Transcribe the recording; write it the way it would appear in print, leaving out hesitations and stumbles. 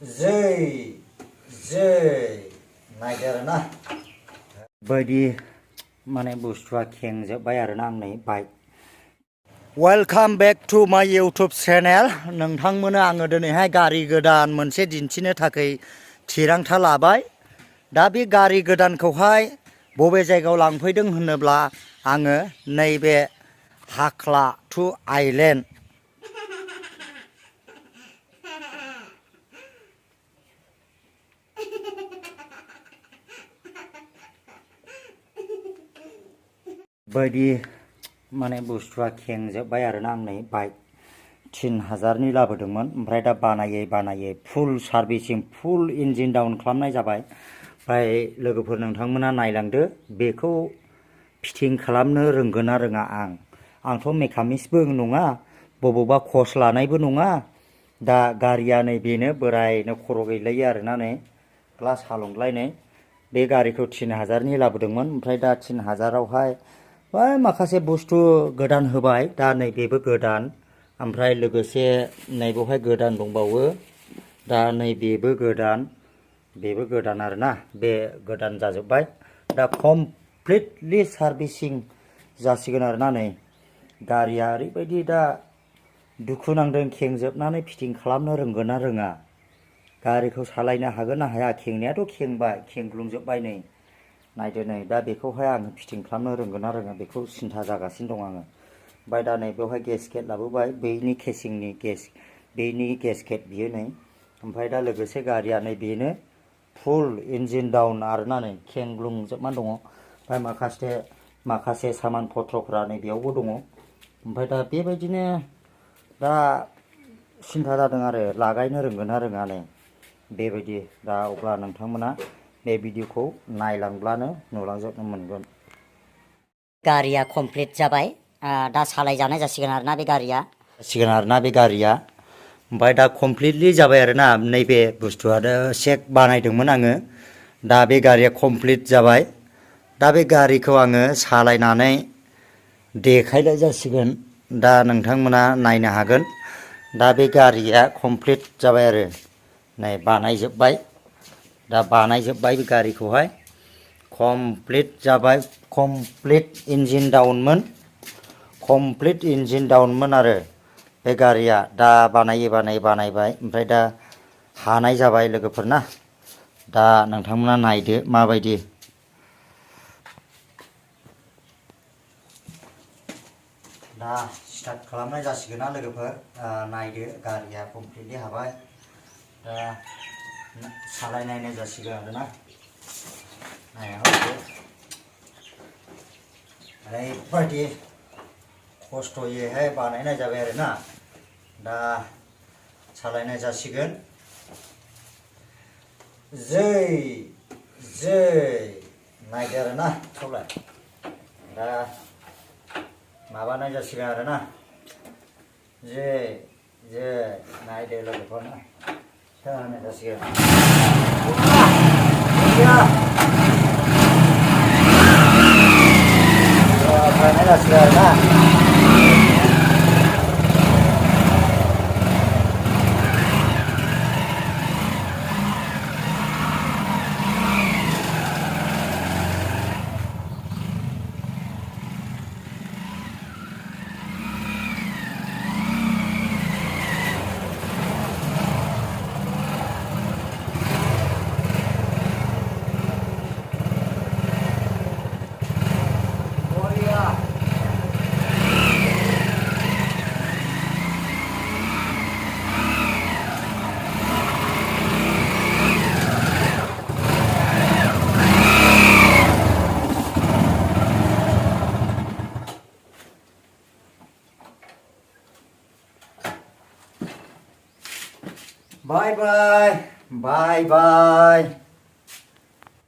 Jai Jai नायदो आरो ना बायदि माने बुस्थुआ खेंजोब्बाय आरो ना आंनि बाइक वेलकाम बेक टू माय यूट्यूब चैनल नोंथांमोननो आङो दिनैहाय गारि गोदान मोनसे दिन्थिनो थाखाय थिरांथा लाबाय दा बे गारि गोदानखौहाय बबे जायगायाव लांफैदों होनोब्ला आङो नैबे हाख्ला टू आइलेण्ड बायदि माने बुस्थुआ खेंजोब्बाय आरो ना आंनि बाइक 3000नि लाबोदोंमोन ओमफ्राय दा बानायै फुल सार्भिसिं फुल इन्जिन डाउन खालामनाय जाबाय ओमफ्राय लोगोफोर नोंथांमोना नायलांदो बेखौ फिटिं खालामनो रोंगोन ना रोङा आंथ' मेकानिक्सबो नङा बबेबा कर्स लानायबो नङा दा गारिया नै बेनो बोरायनो खर' गैलायो आरो ना नै ग्लास हालंलायनाय बे गारिखौ 3000नि लाबोदोंमोन ओमफ्राय दा 3000आवहाय माखासे बुस्थु गोदान होबाय दा नैबेबो गोदान ओमफ्राय लोगोसे नैबेवहाय गोदान दंबावो दा नैबेबो गोदान आरो ना बे गोदान जाजोब्बाय दा कमप्लिटलि सार्भिसिं जासिगोन आरो ना नै गारिया ओरैबायदि दा दुखु नांदों खेंजोबनानै फिटिं खालामनो रोंगोन ना रोङा गारिखौ सालायनो हागोन ना हाया खेंनायाथ' खेंबाय खेंग्लुंजोब्बाय नै नायदो नै दा बेखौहाय आङो फिटिं खालामनो रोंगोन ना रोङा बेखौ सिन्था जागासिनो दं आङो ओमफ्राय दा नै बेवहाय गेसकेट लाबोबाय बैनि केसिंनि बेनि गेसकेट बियो नै ओमफ्राय दा लोगोसे गारिया नै बेनो फुल इन्जिन डाउन आरोना नै खेंग्लुंजोबनानै दङ ओमफ्राय माखासे सामान पत्रफ्रा नै बेयावबो दङ ओमफ्राय दा बेबायदिनो दा सिन्था जादों आरो लागायनो रोंगोन ना रोङा नै बेबायदि दा अब्ला नोंथांमोना बे भिडिअखौ नायलांब्लानो नुलांजोबनो मोनगोन गारिया कमप्लिट जाबाय दा सालायजानाय जासिगोन आरोना बे गारिया ओमफ्राय दा कमप्लिटलि जाबाय आरोना नैबे बुस्थुआनो चेक बानायदोंमोन आङो दा बे गारिया कमप्लिट जाबाय दा बे गारिखौ आङो सालायनानै देखायनाय जासिगोन दा नोंथांमोना नायनो हागोन दा बे गारिया कमप्लिट जाबाय आरो नै बानायजोब्बाय दा बानायजोब्बाय बे गारिखौहाय कमप्लिट जाबाय कमप्लिट इन्जिन डाउनमोन आरो बे गारिया दा बानायबाय ओमफ्राय दा हानाय जाबाय लोगोफोर ना दा नोंथांमोना नायदो माबायदि दा स्टार्ट खालामनाय जासिगोन ना लोगोफोर नायदो गारिया कमप्लिटलि हाबाय दा सालायनायनाय जासिगोन आरोना ओरैबायदि खस्थ'यैहाय बानायनाय जाबाय आरोना दा सालायनाय जासिगोन जै नायदो आरोना सौलाय दा माबानाय जासिगोन आरोना जे नायदो लोगोफोरना होनाय जासिगोन बानायनाय जासिगोन आरोना Bye bye.